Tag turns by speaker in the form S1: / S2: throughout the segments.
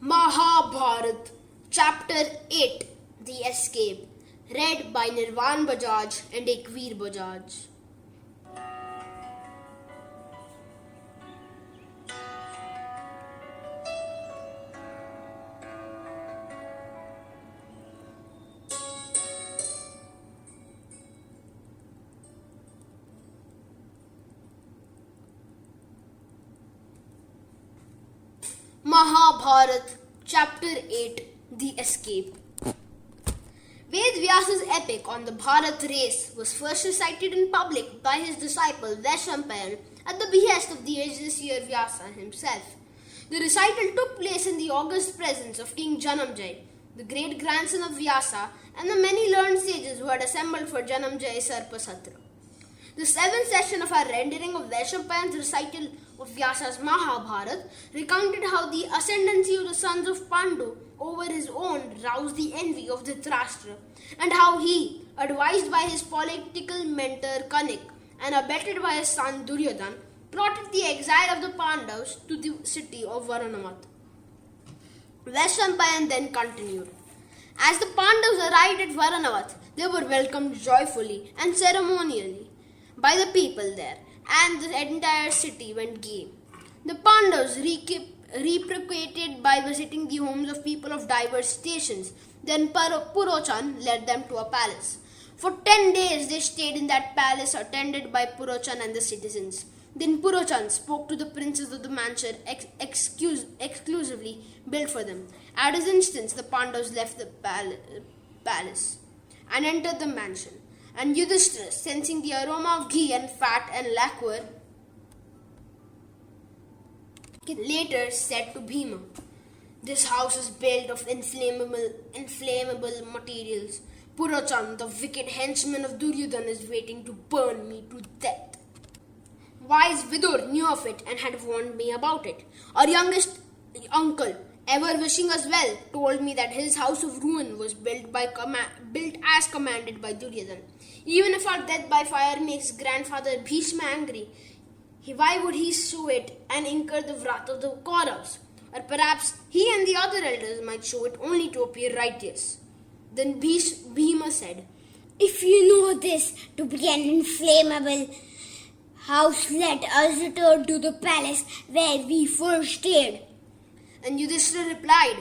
S1: Mahabharata, Chapter 8, The Escape, read by Nirvan Bajaj and Ekveer Bajaj. Mahabharata, Chapter 8, The Escape. Ved Vyasa's epic on the Bharat race was first recited in public by his disciple Vaishampayan at the behest of the ageless seer Vyasa himself. The recital took place in the august presence of King Janamjay, the great grandson of Vyasa, and the many learned sages who had assembled for Janamjay Sarpasatra. The seventh session of our rendering of Vaishampayan's recital of Vyasa's Mahabharata recounted how the ascendancy of the sons of Pandu over his own roused the envy of Dhritarashtra, and how he, advised by his political mentor Kanik and abetted by his son Duryodhana, plotted the exile of the Pandavas to the city of Varanavata. Vaishampayan then continued. As the Pandavas arrived at Varanavata, they were welcomed joyfully and ceremonially by the people there, and the entire city went gay. The Pandavas reciprocated by visiting the homes of people of diverse stations. Then Purochan led them to a palace. For 10 days they stayed in that palace, attended by Purochan and the citizens. Then Purochan spoke to the princes of the mansion exclusively built for them. At his instance, the Pandavas left the palace and entered the mansion. And Yudhishthira, sensing the aroma of ghee and fat and lacquer, later said to Bheema, "This house is built of inflammable materials. Purochan, the wicked henchman of Duryodhana, is waiting to burn me to death." Wise Vidur knew of it and had warned me about it. Our youngest uncle, ever wishing us well, told me that his house of ruin was built as commanded by Duryodhana. Even if our death by fire makes grandfather Bheema angry, why would he show it and incur the wrath of the Kauravas? Or perhaps he and the other elders might show it only to appear righteous. Then Bheema said,
S2: "If you know this to be an inflammable house, let us return to the palace where we first stayed."
S1: And Yudhishthira replied,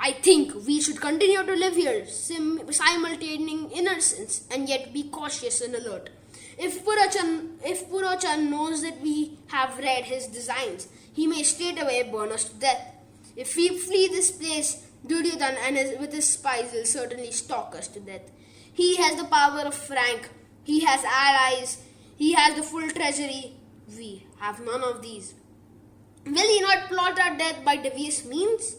S1: "I think we should continue to live here, simultaneing innocence and yet be cautious and alert. If Purochan knows that we have read his designs, he may straightway burn us to death. If we flee this place, Duryodhana with his spies will certainly stalk us to death. He has the power of rank, he has allies, he has the full treasury. We have none of these. Will he not plot our death by devious means?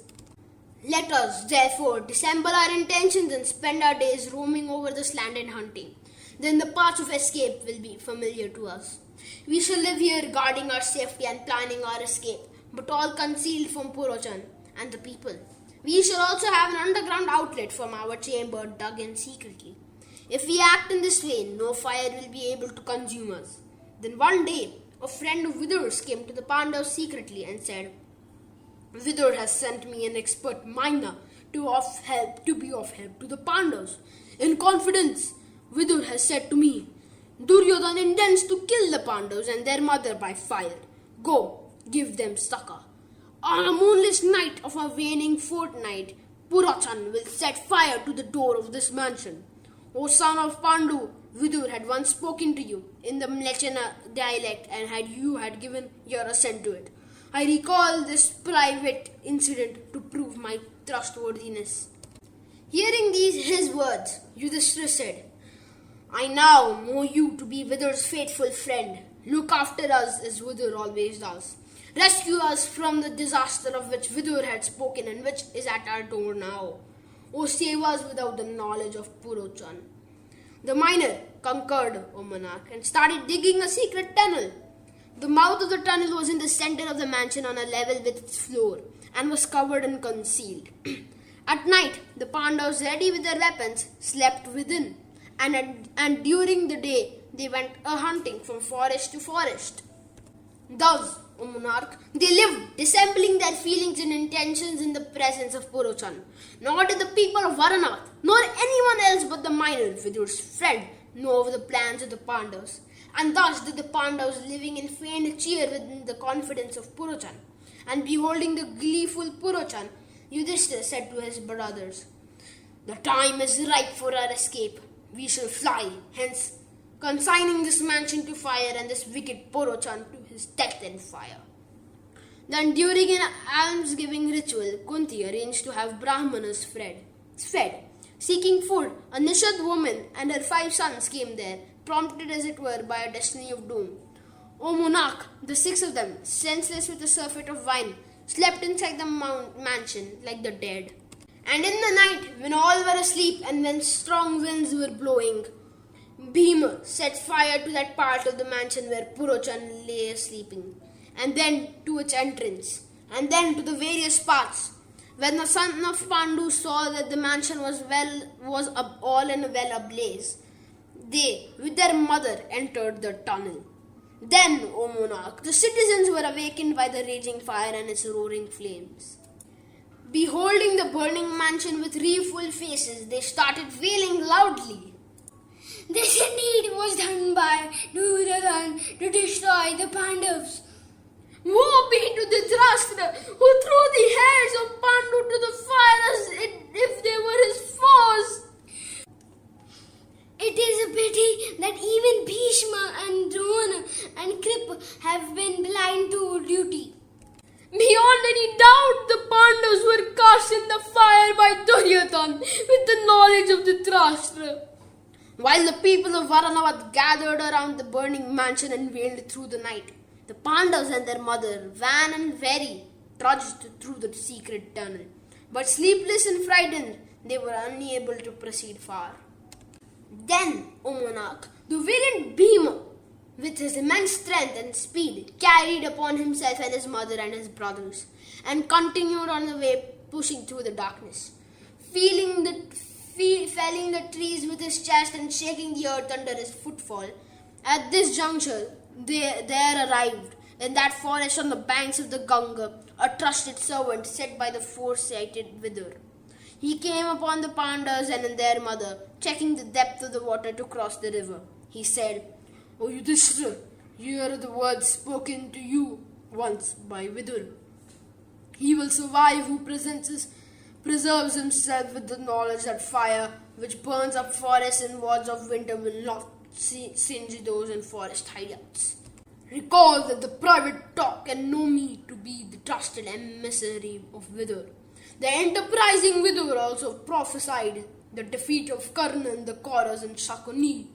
S1: Let us, therefore, dissemble our intentions and spend our days roaming over this land and hunting. Then the path of escape will be familiar to us. We shall live here guarding our safety and planning our escape, but all concealed from Purochan and the people. We shall also have an underground outlet from our chamber dug in secretly. If we act in this way, no fire will be able to consume us." Then one day, a friend of Vidur's came to the Pandavas secretly and said, "Vidur has sent me an expert miner to be of help to the Pandavas. In confidence, Vidur has said to me, Duryodhana intends to kill the Pandavas and their mother by fire. Go, give them succor. On a moonless night of a waning fortnight, Purochan will set fire to the door of this mansion. O son of Pandu, Vidur had once spoken to you in the Mlechana dialect and you had given your assent to it. I recall this private incident to prove my trustworthiness." Hearing his words, Yudhishthira said, "I now know you to be Vidur's faithful friend. Look after us as Vidur always does. Rescue us from the disaster of which Vidur had spoken and which is at our door now. O save us without the knowledge of Purochan." The miner concurred, O monarch, and started digging a secret tunnel. The mouth of the tunnel was in the center of the mansion on a level with its floor and was covered and concealed. At night, the Pandavas, ready with their weapons, slept within, and during the day they went a hunting from forest to forest. Thus, O monarch. They lived, dissembling their feelings and intentions in the presence of Purochan. Nor did the people of Varanavata, nor anyone else but the miner, Vidur's friend, know of the plans of the Pandavas. And thus did the Pandavas, living in feigned cheer within the confidence of Purochan. And beholding the gleeful Purochan, Yudhishthira said to his brothers, "The time is ripe for our escape. We shall fly, hence consigning this mansion to fire and this wicked Purochan to his death and fire." Then during an almsgiving ritual, Kunti arranged to have Brahmanas fed. Seeking food, a Nishad woman and her 5 sons came there, prompted as it were by a destiny of doom. O monarch, the 6 of them, senseless with a surfeit of wine, slept inside the mansion like the dead. And in the night, when all were asleep and when strong winds were blowing, Bheema set fire to that part of the mansion where Purochan lay sleeping, and then to its entrance, and then to the various parts. When the son of Pandu saw that the mansion was all in a well ablaze, they, with their mother, entered the tunnel. Then, O monarch, the citizens were awakened by the raging fire and its roaring flames. Beholding the burning mansion with rueful faces, they started wailing loudly.
S2: This indeed was done by Duryodhana to destroy the Pandavas.
S1: Woe be to Dhritarashtra, who threw the hairs of Pandu to the fire as if they were his foes.
S2: It is a pity that even Bheema and Drona and Kripa have been blind to duty.
S1: Beyond any doubt, the Pandavas were cast in the fire by Duryodhana with the knowledge of Dhritarashtra. While the people of Varanavata gathered around the burning mansion and wailed through the night, the Pandavas and their mother, wan and weary, trudged through the secret tunnel. But sleepless and frightened, they were unable to proceed far. Then, O monarch, the valiant Bheema, with his immense strength and speed, carried upon himself and his mother and his brothers, and continued on the way, pushing through the darkness, felling the trees with his chest and shaking the earth under his footfall. At this juncture, there arrived, in that forest on the banks of the Ganga, a trusted servant sent by the foresighted Vidur. He came upon the Pandavas and their mother, checking the depth of the water to cross the river. He said, "O Yudhishthira, here are the words spoken to you once by Vidur. He will survive who preserves himself with the knowledge that fire, which burns up forests and woods of winter, will not singe those in forest hideouts. Recall that the private talk and know me to be the trusted emissary of Vidur." The enterprising Vidur also prophesied the defeat of Karna and the Kauravas in Shakuni.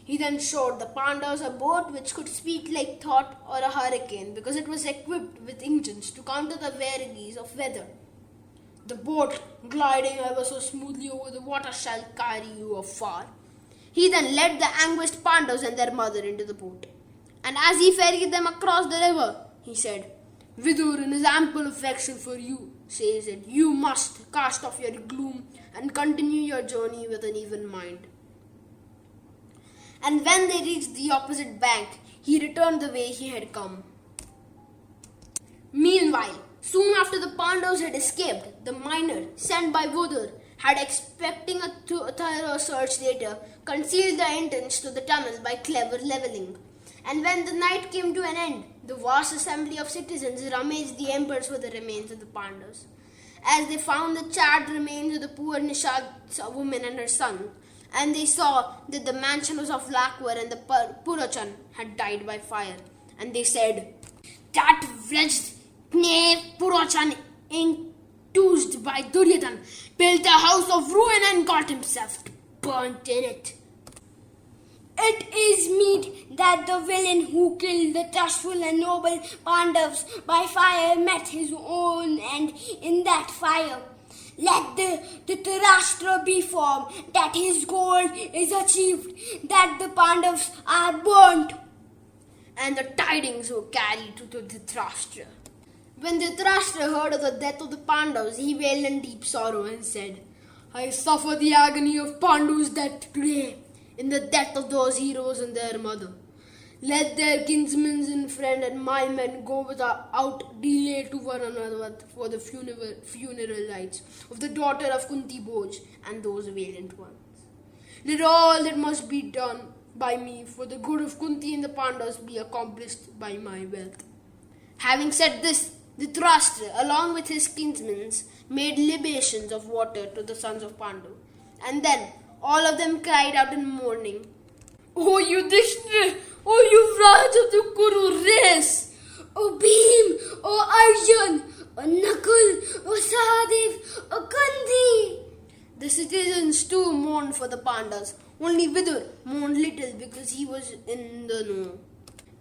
S1: He then showed the Pandavas a boat which could speak like thought or a hurricane because it was equipped with engines to counter the vagaries of weather. The boat, gliding ever so smoothly over the water, shall carry you afar. He then led the anguished Pandavas and their mother into the boat. And as he ferried them across the river, he said, "Vidur, in his ample affection for you, says that you must cast off your gloom and continue your journey with an even mind." And when they reached the opposite bank, he returned the way he had come. Meanwhile, soon after the Pandavas had escaped, the miner, sent by Vidur, had, expecting a thorough search later, concealed the entrance to the tunnel by clever levelling. And when the night came to an end, the vast assembly of citizens rummaged the embers for the remains of the Pandavas. As they found the charred remains of the poor Nishad's woman and her son, and they saw that the mansion was of lacquer and the Purochan had died by fire. And they said, "That wretched knave Purochan, enthused by Duryodhana, built a house of ruin and got himself burnt in it."
S2: It is meet that the villain who killed the trustful and noble Pandavas by fire met his own end in that fire. Let the Dhritarashtra be formed, that his goal is achieved, that the Pandavas are burnt.
S1: And the tidings were carried to Dhritarashtra. When Dhritarashtra heard of the death of the Pandavas, he wailed in deep sorrow and said, "I suffer the agony of Pandu's death today, in the death of those heroes and their mother. Let their kinsmen and friend and my men go without delay to Varanavata for the funeral rites of the daughter of Kunti Bhoj and those valiant ones. Let all that must be done by me for the good of Kunti and the Pandavas be accomplished by my wealth. Having said this, Dhritarashtra, along with his kinsmen, made libations of water to the sons of Pandu. And then all of them cried out in mourning,
S2: O Yudhishthira! O you Raj of the Kuru race! O Bheem! O Arjun! O Nakul! O Sahadev! O Kunti!
S1: The citizens too mourned for the Pandavas. Only Vidur mourned little because he was in the know.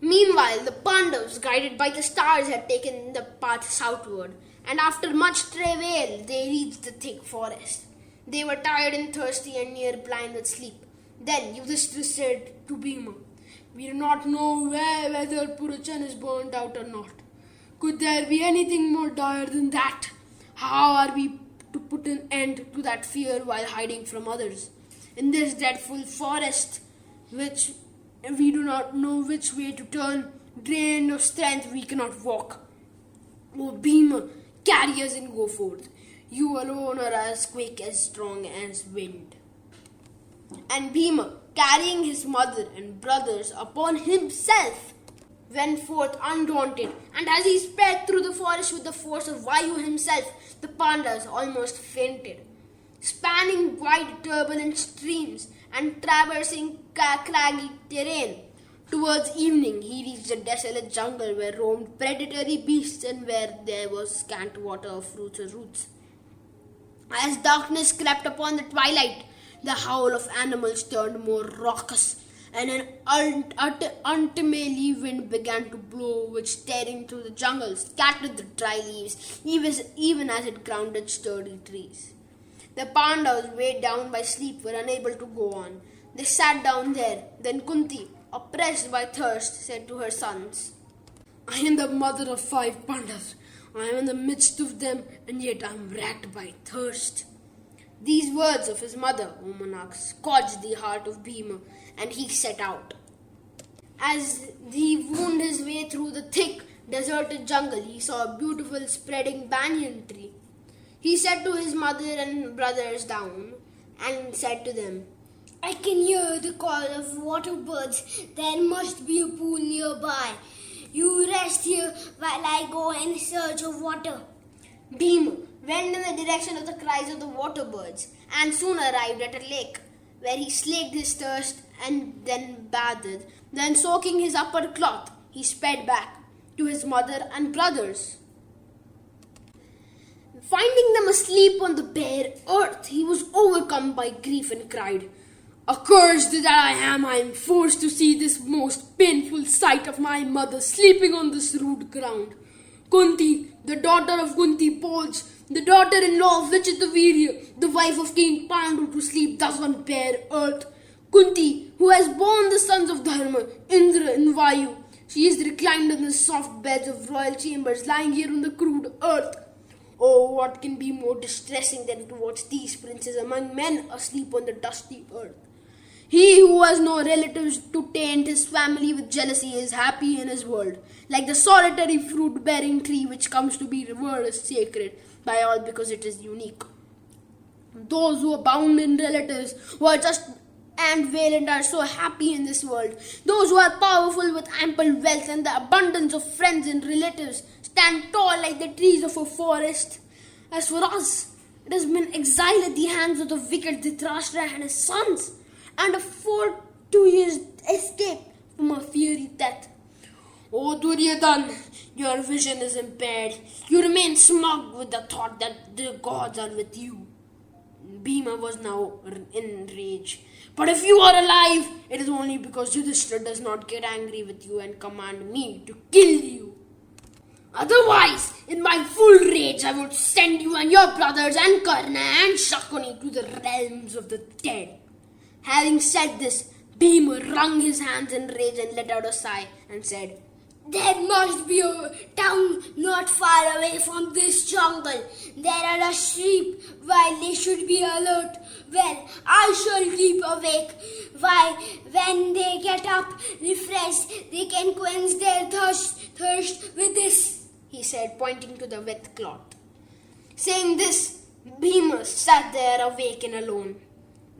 S1: Meanwhile, the Pandavas, guided by the stars, had taken the path southward, and after much travail, they reached the thick forest. They were tired and thirsty and near blind with sleep. Then Yudhishthira said to Bheema, "We do not know whether Purachan is burnt out or not. Could there be anything more dire than that? How are we to put an end to that fear while hiding from others? In this dreadful forest, which we do not know which way to turn, drained of strength, we cannot walk. O Bheema, carry us and go forth. You alone are as quick, as strong as wind." And Bheema, carrying his mother and brothers upon himself, went forth undaunted, and as he sped through the forest with the force of Vayu himself, the Pandavas almost fainted. Spanning wide turbulent streams and traversing craggy terrain, towards evening he reached a desolate jungle where roamed predatory beasts and where there was scant water of fruits or roots. As darkness crept upon the twilight, the howl of animals turned more raucous, and an untimely wind began to blow, which, tearing through the jungle, scattered the dry leaves, even as it grounded sturdy trees. The Pandavas, weighed down by sleep, were unable to go on. They sat down there. Then Kunti, oppressed by thirst, said to her sons, "I am the mother of 5 Pandavas. I am in the midst of them, and yet I am racked by thirst." These words of his mother, O monarchs, scorched the heart of Bheema, and he set out. As he wound his way through the thick, deserted jungle, he saw a beautiful spreading banyan tree. He said to his mother and brothers down, and said to them,
S2: "I can hear the call of water birds. There must be a pool nearby. You rest here while I go in search of water."
S1: Bheema went in the direction of the cries of the water birds, and soon arrived at a lake, where he slaked his thirst and then bathed. Then, soaking his upper cloth, he sped back to his mother and brothers. Finding them asleep on the bare earth, he was overcome by grief and cried, "Accursed that I am forced to see this most painful sight of my mother sleeping on this rude ground. Kunti, the daughter of Kunti Bhoj, the daughter-in-law of Vichitavirya, the wife of King Pandu, to sleep thus on bare earth. Kunti, who has borne the sons of Dharma, Indra and Vayu, she is reclined in the soft beds of royal chambers, lying here on the crude earth. Oh, what can be more distressing than to watch these princes among men asleep on the dusty earth? He who has no relatives to taint his family with jealousy is happy in his world, like the solitary fruit-bearing tree which comes to be revered as sacred by all because it is unique. Those who abound in relatives, who are just and valiant, are so happy in this world. Those who are powerful with ample wealth and the abundance of friends and relatives stand tall like the trees of a forest. As for us, it has been exiled at the hands of the wicked Dhritarashtra and his sons, and a 2 years escape from a fiery death. O Duryodhana, your vision is impaired. You remain smug with the thought that the gods are with you." Bheema was now in rage. "But if you are alive, it is only because Yudhishthira does not get angry with you and command me to kill you. Otherwise, in my full rage, I would send you and your brothers and Karna and Shakuni to the realms of the dead." Having said this, Bheema wrung his hands in rage and let out a sigh and said,
S2: There must be a town not far away from this jungle. There are sheep, while they should be alert. Well, I shall keep awake. Why, when they get up refreshed, they can quench their thirst with this,
S1: he said, pointing to the wet cloth. Saying this, Bheema sat there awake and alone.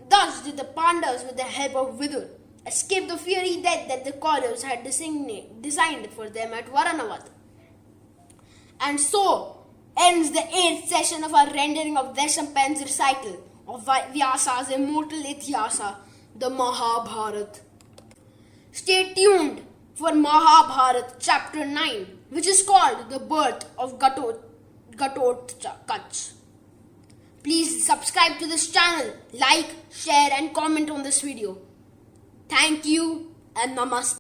S1: Thus did the Pandavas, with the help of Vidur, escape the fiery death that the Kauravas had designed for them at Varanavata. And so ends the 8th session of our rendering of Deshampan's recital of Vyasa's immortal Ityasa, the Mahabharata. Stay tuned for Mahabharata chapter 9, which is called The Birth of Gatotkacha. Please subscribe to this channel, like, share and comment on this video. Thank you and namaste.